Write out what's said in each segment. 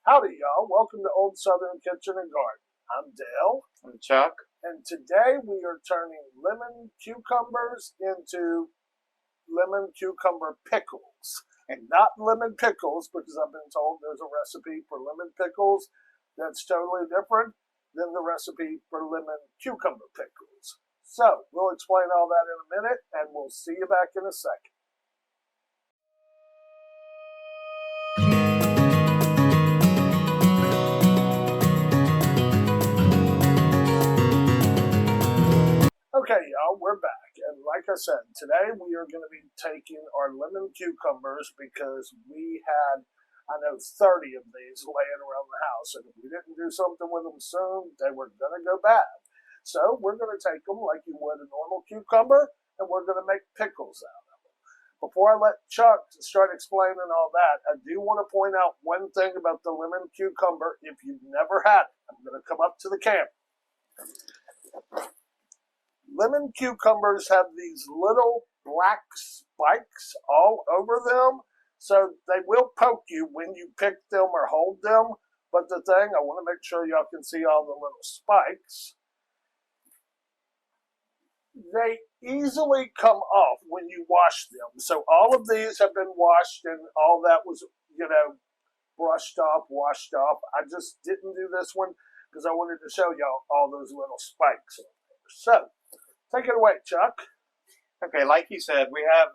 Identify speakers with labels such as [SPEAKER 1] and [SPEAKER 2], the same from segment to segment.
[SPEAKER 1] Howdy, y'all. Welcome to Old Southern Kitchen and Garden. I'm Dale.
[SPEAKER 2] I'm Chuck.
[SPEAKER 1] And today we are turning lemon cucumbers into lemon cucumber pickles. And not lemon pickles, because I've been told there's a recipe for lemon pickles that's totally different than the recipe for lemon cucumber pickles. So, we'll explain all that in a minute, and we'll see you back in a second. Okay, y'all, we're back. And like I said, today we are going to be taking our lemon cucumbers because we had, 30 of these laying around the house. And if we didn't do something with them soon, they were going to go bad. So we're going to take them like you would a normal cucumber, and we're going to make pickles out of them. Before I let Chuck start explaining all that, I do want to point out one thing about the lemon cucumber. If you've never had it, I'm going to come up to the camera. Lemon cucumbers have these little black spikes all over them, so they will poke you when you pick them or hold them. But the thing, I want to make sure y'all can see all the little spikes. They easily come off when you wash them. So all of these have been washed and all that was, brushed off, washed off. I just didn't do this one because I wanted to show y'all all those little spikes on there. So, take it away, Chuck.
[SPEAKER 2] Okay, like you said, we have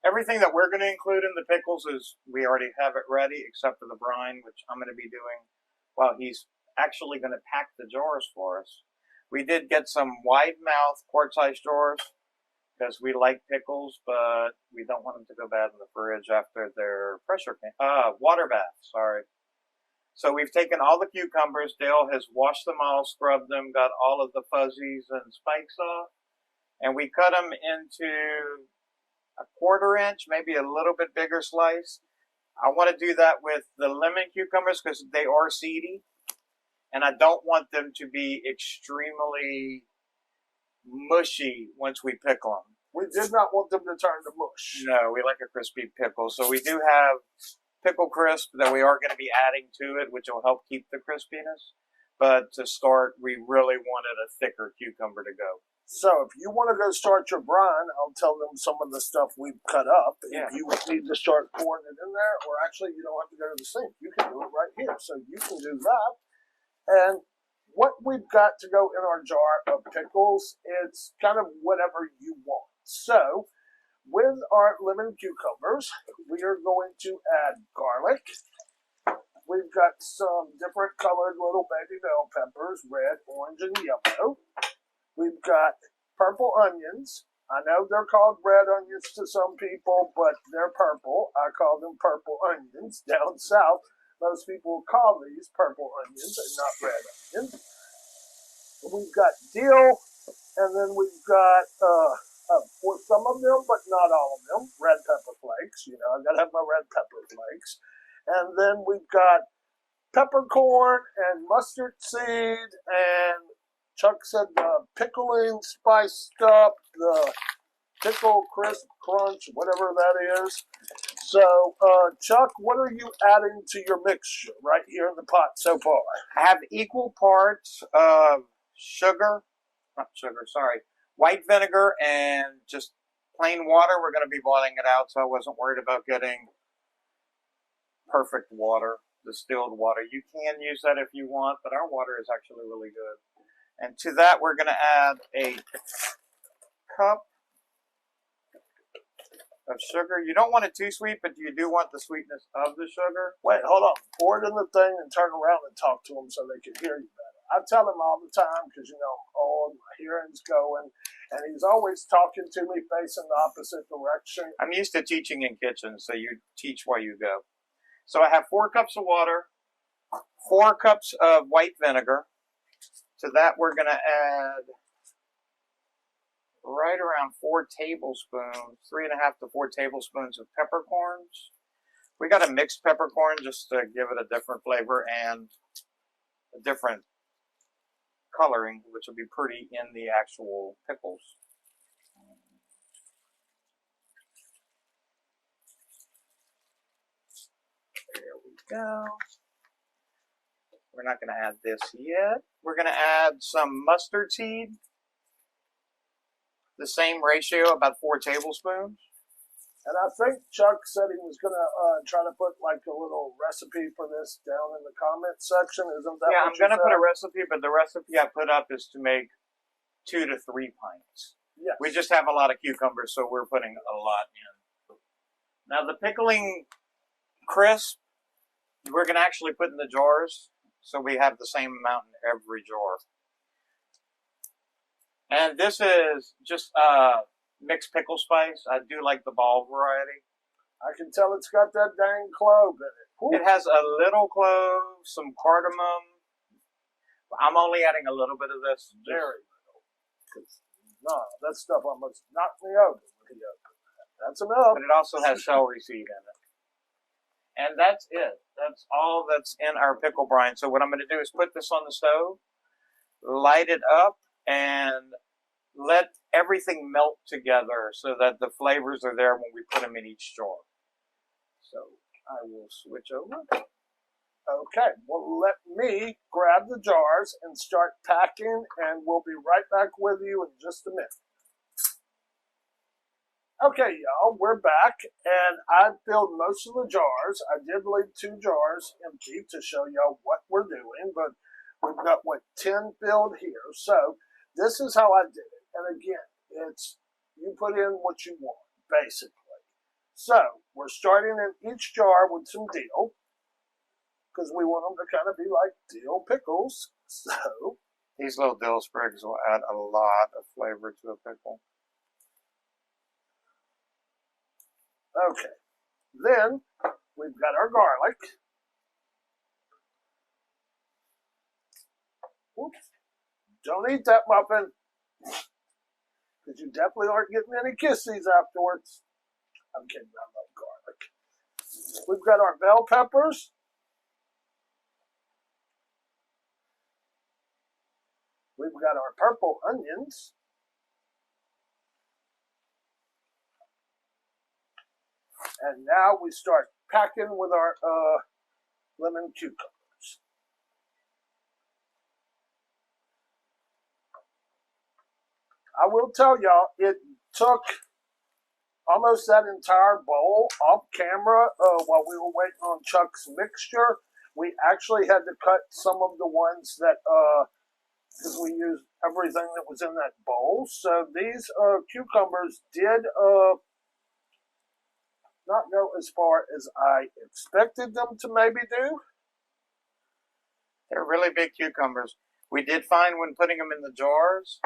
[SPEAKER 2] everything that we're going to include in the pickles is we already have it ready, except for the brine, which I'm going to be doing while he's actually going to pack the jars for us. We did get some wide mouth quart-sized jars because we like pickles, but we don't want them to go bad in the fridge after their water bath. Sorry. So we've taken all the cucumbers. Dale has washed them all, scrubbed them, got all of the fuzzies and spikes off, and we cut them into a 1/4 inch, maybe a little bit bigger slice. I want to do that with the lemon cucumbers because they are seedy, and I don't want them to be extremely mushy once we pickle them.
[SPEAKER 1] We did not want them to turn to mush.
[SPEAKER 2] No, we like a crispy pickle. So we do have pickle crisp that we are going to be adding to it, which will help keep the crispiness. But to start, we really wanted a thicker cucumber to go.
[SPEAKER 1] So if you want to go start your brine, I'll tell them some of the stuff we've cut up.
[SPEAKER 2] Yeah.
[SPEAKER 1] If you need to start pouring it in there, or actually you don't have to go to the sink. You can do it right here. So you can do that. And what we've got to go in our jar of pickles, it's kind of whatever you want. So with our lemon cucumbers, we are going to add garlic. We've got some different colored little baby bell peppers, red, orange, and yellow. We've got purple onions. I know they're called red onions to some people, but they're purple. I call them purple onions. Down south, most people call these purple onions and not red onions. We've got dill, and then we've got, for some of them, but not all of them, red pepper flakes. I gotta have my red pepper flakes. And then we've got peppercorn and mustard seed, and Chuck said the pickling spiced up, the pickle crisp crunch, whatever that is. So, Chuck, what are you adding to your mixture right here in the pot so far?
[SPEAKER 2] I have equal parts of white vinegar and just plain water. We're going to be boiling it out, so I wasn't worried about getting perfect water, distilled water. You can use that if you want, but our water is actually really good. And to that, we're going to add a cup of sugar. You don't want it too sweet, but you do want the sweetness of the sugar.
[SPEAKER 1] Wait, hold on. Pour it in the thing and turn around and talk to them so they can hear you better. I tell him all the time because, I'm old, my hearing's going, and he's always talking to me facing the opposite direction.
[SPEAKER 2] I'm used to teaching in kitchens, so you teach while you go. So I have 4 cups of water, 4 cups of white vinegar. To that, we're going to add right around 4 tablespoons, 3.5 to 4 tablespoons of peppercorns. We got a mixed peppercorn just to give it a different flavor and a different coloring, which will be pretty in the actual pickles. There we go. We're not going to add this yet. We're going to add some mustard seed. The same ratio, about 4 tablespoons.
[SPEAKER 1] And I think Chuck said he was going to try to put like a little recipe for this down in the comment section. Isn't that
[SPEAKER 2] Yeah,
[SPEAKER 1] what
[SPEAKER 2] I'm going to
[SPEAKER 1] you
[SPEAKER 2] put
[SPEAKER 1] said?
[SPEAKER 2] a recipe, but the recipe I put up is to make 2 to 3 pints.
[SPEAKER 1] Yes.
[SPEAKER 2] We just have a lot of cucumbers, so we're putting a lot in. Now the pickling crisp, we're going to actually put in the jars, so we have the same amount in every jar. And this is just mixed pickle spice. I do like the ball variety.
[SPEAKER 1] I can tell it's got that dang clove in it. Ooh.
[SPEAKER 2] It has a little clove, some cardamom. I'm only adding a little bit of this.
[SPEAKER 1] Very little. No, that stuff almost knocked me over when he opened that. That's enough.
[SPEAKER 2] But it also has celery seed in it. And that's it. That's all that's in our pickle brine. So what I'm going to do is put this on the stove, light it up, and let everything melt together so that the flavors are there when we put them in each jar. So I will switch over.
[SPEAKER 1] Okay, well, let me grab the jars and start packing, and we'll be right back with you in just a minute. Okay, y'all, we're back, and I filled most of the jars. I did leave 2 jars empty to show y'all what we're doing, but we've got, 10 filled here. So this is how I did it. And again, it's you put in what you want, basically. So we're starting in each jar with some dill, because we want them to kind of be like dill pickles. So
[SPEAKER 2] these little dill sprigs will add a lot of flavor to a pickle.
[SPEAKER 1] Okay, then we've got our garlic. Oops. Don't eat that muffin, because you definitely aren't getting any kisses afterwards. I'm kidding, I love garlic. We've got our bell peppers. We've got our purple onions. And now we start packing with our lemon cucumbers. I will tell y'all, it took almost that entire bowl off camera while we were waiting on Chuck's mixture. We actually had to cut some of the ones that, because we used everything that was in that bowl. So these cucumbers did not go as far as I expected them to maybe do.
[SPEAKER 2] They're really big cucumbers. We did find when putting them in the jars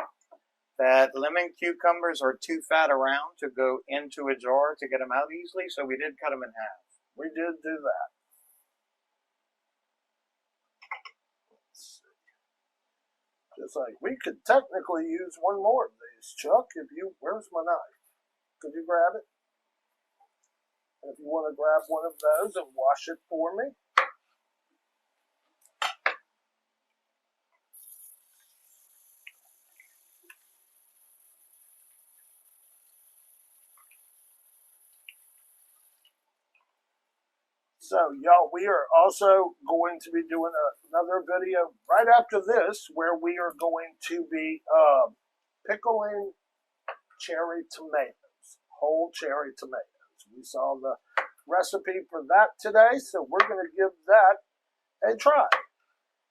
[SPEAKER 2] that lemon cucumbers are too fat around to go into a jar to get them out easily, so we did cut them in half.
[SPEAKER 1] We did do that. Let's see. Just like we could technically use one more of these, Chuck. Where's my knife? Could you grab it? And if you want to grab one of those and wash it for me. So, y'all, we are also going to be doing another video right after this where we are going to be pickling cherry tomatoes, whole cherry tomatoes. We saw the recipe for that today, so we're going to give that a try.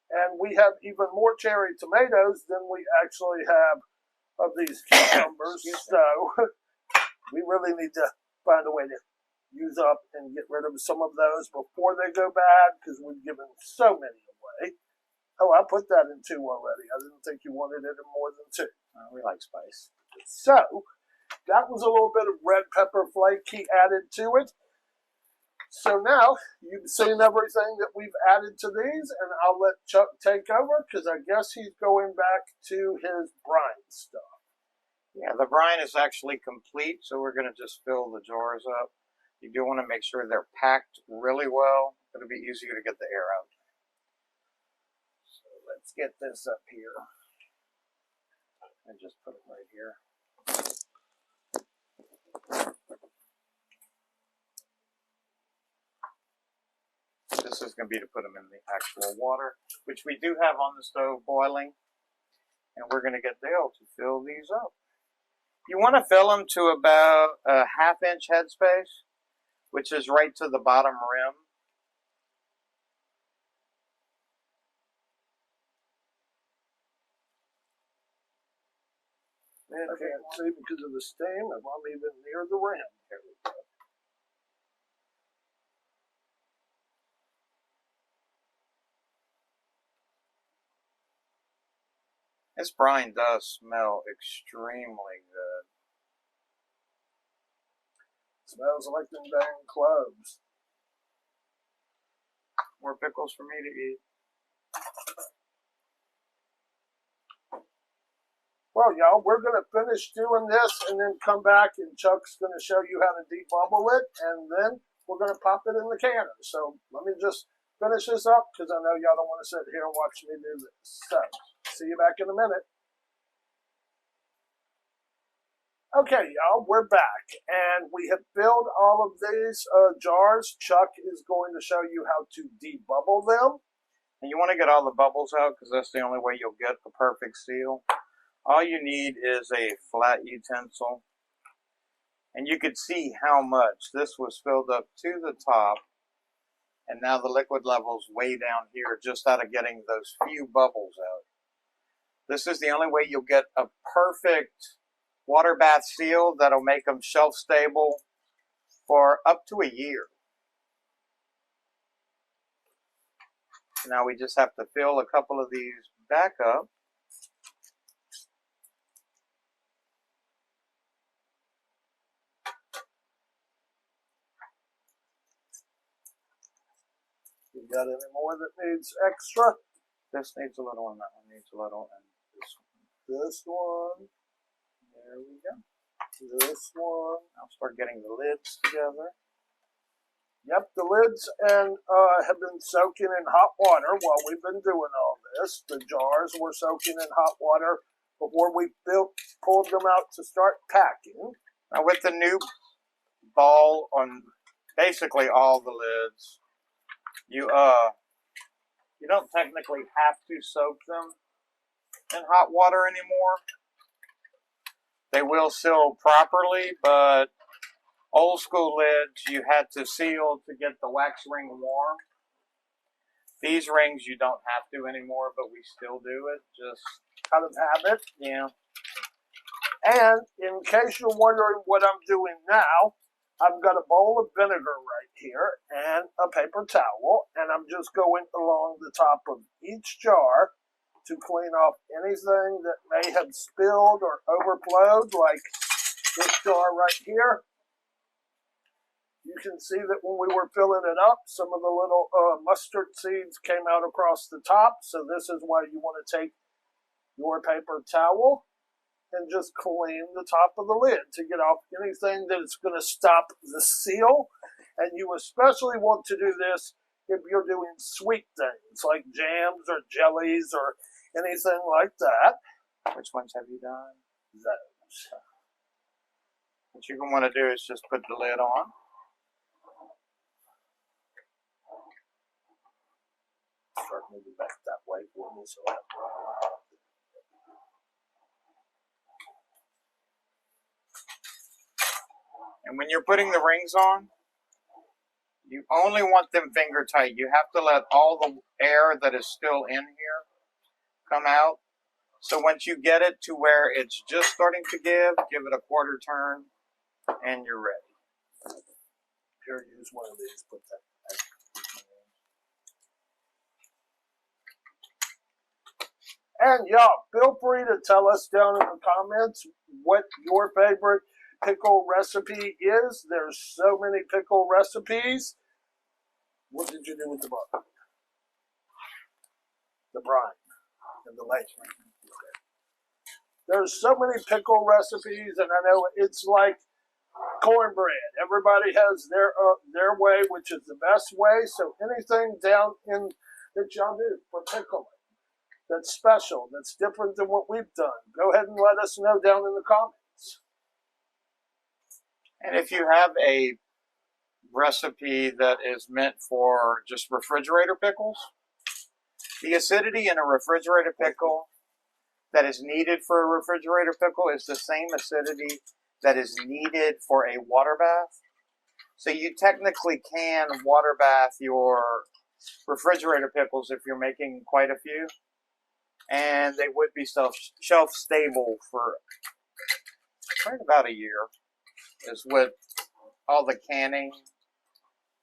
[SPEAKER 1] And we have even more cherry tomatoes than we actually have of these cucumbers, so we really need to find a way to use up and get rid of some of those before they go bad, because we've given so many away. Oh, I put that in 2 already. I didn't think you wanted it in more than 2.
[SPEAKER 2] We like spice.
[SPEAKER 1] So, that was a little bit of red pepper flake he added to it. So now, you've seen everything that we've added to these, and I'll let Chuck take over, because I guess he's going back to his brine stuff.
[SPEAKER 2] Yeah, the brine is actually complete, so we're going to just fill the jars up. You do want to make sure they're packed really well. It'll be easier to get the air out. So let's get this up here. And just put it right here. This is going to be to put them in the actual water, which we do have on the stove boiling. And we're going to get Dale to fill these up. You want to fill them to about a ½ inch headspace, which is right to the bottom rim.
[SPEAKER 1] I can't see because of the steam if I'm even near the rim. Here we go.
[SPEAKER 2] This brine does smell extremely good.
[SPEAKER 1] Smells like them dang cloves.
[SPEAKER 2] More pickles for me to eat.
[SPEAKER 1] Well, y'all, we're going to finish doing this and then come back and Chuck's going to show you how to debubble it and then we're going to pop it in the canner. So let me just finish this up because I know y'all don't want to sit here and watch me do this. So, see you back in a minute. Okay, y'all, we're back and we have filled all of these jars. Chuck is going to show you how to debubble them.
[SPEAKER 2] And you want to get all the bubbles out because that's the only way you'll get the perfect seal. All you need is a flat utensil. And you could see how much this was filled up to the top. And now the liquid level's way down here just out of getting those few bubbles out. This is the only way you'll get a perfect water bath seal that'll make them shelf stable for up to a year. Now we just have to fill a couple of these back up.
[SPEAKER 1] You got any more that needs extra?
[SPEAKER 2] This needs a little and that one needs a little and this one.
[SPEAKER 1] This one.
[SPEAKER 2] There we go.
[SPEAKER 1] This one.
[SPEAKER 2] I'll start getting the lids together.
[SPEAKER 1] Yep, the lids and have been soaking in hot water while we've been doing all this. The jars were soaking in hot water before we pulled them out to start packing.
[SPEAKER 2] Now with the new ball on basically all the lids, you don't technically have to soak them in hot water anymore. They will seal properly, but old school lids, you had to seal to get the wax ring warm. These rings you don't have to anymore, but we still do it, just
[SPEAKER 1] out of habit.
[SPEAKER 2] Yeah.
[SPEAKER 1] And in case you're wondering what I'm doing now, I've got a bowl of vinegar right here and a paper towel, and I'm just going along the top of each jar to clean off anything that may have spilled or overflowed, like this jar right here. You can see that when we were filling it up, some of the little mustard seeds came out across the top, so this is why you want to take your paper towel and just clean the top of the lid to get off anything that is going to stop the seal. And you especially want to do this if you're doing sweet things like jams or jellies or anything like that.
[SPEAKER 2] Which ones have you done?
[SPEAKER 1] Those.
[SPEAKER 2] What you're going to want to do is just put the lid on.
[SPEAKER 1] Start moving back that way for me so I
[SPEAKER 2] And when you're putting the rings on, you only want them finger tight. You have to let all the air that is still in here come out. So once you get it to where it's just starting to give it a quarter turn, and you're ready.
[SPEAKER 1] Here, use one of these. Put that. And y'all, feel free to tell us down in the comments what your favorite pickle recipe is. There's so many pickle recipes. What did you do with the butter? The brine and the lake. Okay. There's so many pickle recipes, and I know it's like cornbread. Everybody has their way, which is the best way. So anything down in that y'all do for pickling that's special, that's different than what we've done, go ahead and let us know down in the comments.
[SPEAKER 2] And if you have a recipe that is meant for just refrigerator pickles. The acidity in a refrigerator pickle that is needed for a refrigerator pickle is the same acidity that is needed for a water bath. So you technically can water bath your refrigerator pickles if you're making quite a few, and they would be shelf stable for right about a year, is what all the canning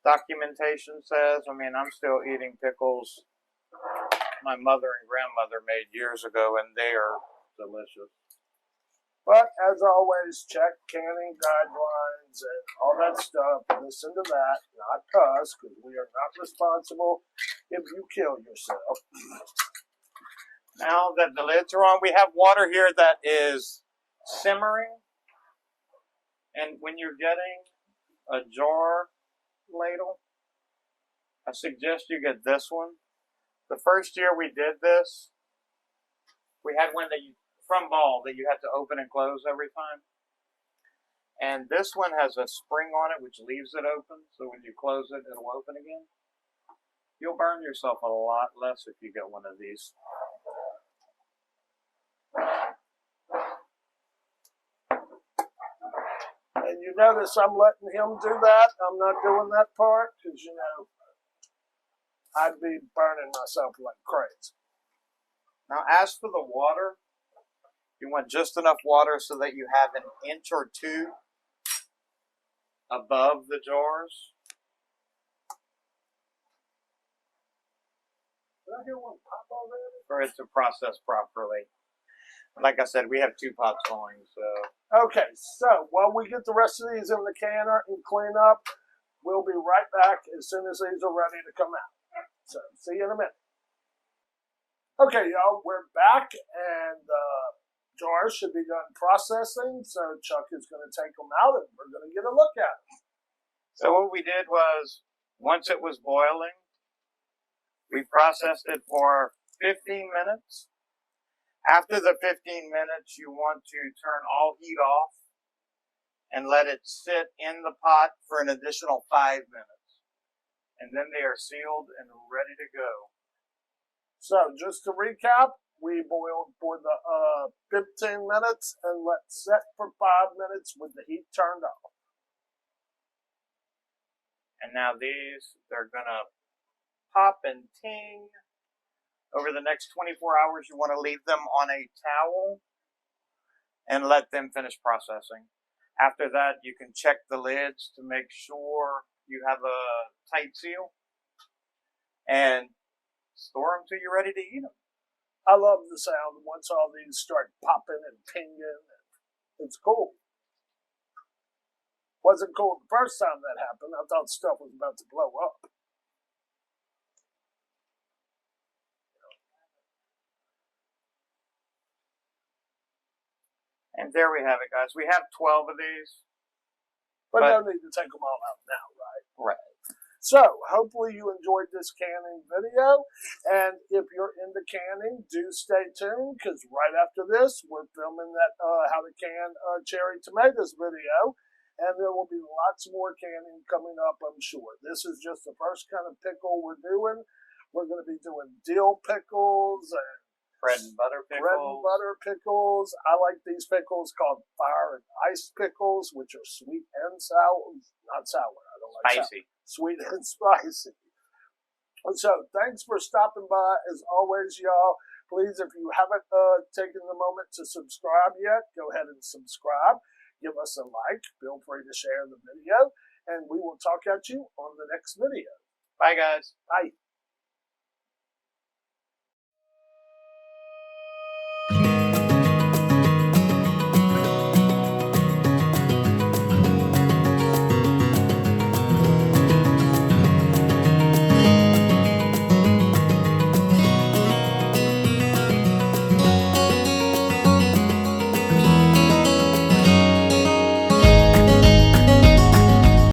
[SPEAKER 2] documentation says. I mean, I'm still eating pickles my mother and grandmother made years ago, and they are delicious.
[SPEAKER 1] But as always, check canning guidelines and all that stuff. Listen to that, not us, because we are not responsible if you kill yourself.
[SPEAKER 2] Now that the lids are on, we have water here that is simmering. And when you're getting a jar ladle, I suggest you get this one. The first year we did this, we had one that from Ball that you had to open and close every time. And this one has a spring on it which leaves it open, so when you close it, it'll open again. You'll burn yourself a lot less if you get one of these.
[SPEAKER 1] And you notice I'm letting him do that. I'm not doing that part because, you know, I'd be burning myself like crazy.
[SPEAKER 2] Now, as for the water, you want just enough water so that you have an inch or two above the jars.
[SPEAKER 1] Did I hear one pop already?
[SPEAKER 2] For it to process properly. Like I said, we have 2 pots going, so.
[SPEAKER 1] Okay, so while we get the rest of these in the canner and clean up, we'll be right back as soon as these are ready to come out. So, see you in a minute. Okay, y'all, we're back, and the jars should be done processing, so Chuck is going to take them out, and we're going to get a look at them.
[SPEAKER 2] So what we did was, once it was boiling, we processed it for 15 minutes. After the 15 minutes, you want to turn all heat off and let it sit in the pot for an additional 5 minutes. And then they are sealed and ready to go.
[SPEAKER 1] So, just to recap, we boiled for the 15 minutes and let set for 5 minutes with the heat turned off.
[SPEAKER 2] And now these, they're going to pop and ting. Over the next 24 hours, you want to leave them on a towel and let them finish processing. After that, you can check the lids to make sure you have a tight seal and store them till you're ready to eat them.
[SPEAKER 1] I love the sound once all these start popping and pinging. It's cool. Wasn't cool the first time that happened. I thought stuff was about to blow up.
[SPEAKER 2] And there we have it, guys. We have 12 of these.
[SPEAKER 1] But no need to take them all out now, right?
[SPEAKER 2] Right.
[SPEAKER 1] So, hopefully you enjoyed this canning video. And if you're into canning, do stay tuned, because right after this, we're filming that how to can cherry tomatoes video. And there will be lots more canning coming up, I'm sure. This is just the first kind of pickle we're doing. We're going to be doing dill pickles and
[SPEAKER 2] bread and butter
[SPEAKER 1] pickles. I like these pickles called fire and ice pickles, which are sweet and sour. Not sour. I don't like
[SPEAKER 2] spicy.
[SPEAKER 1] Sour. Sweet and spicy. And so, thanks for stopping by. As always, y'all, please, if you haven't taken the moment to subscribe yet, go ahead and subscribe. Give us a like. Feel free to share the video. And we will talk at you on the next video.
[SPEAKER 2] Bye, guys.
[SPEAKER 1] Bye.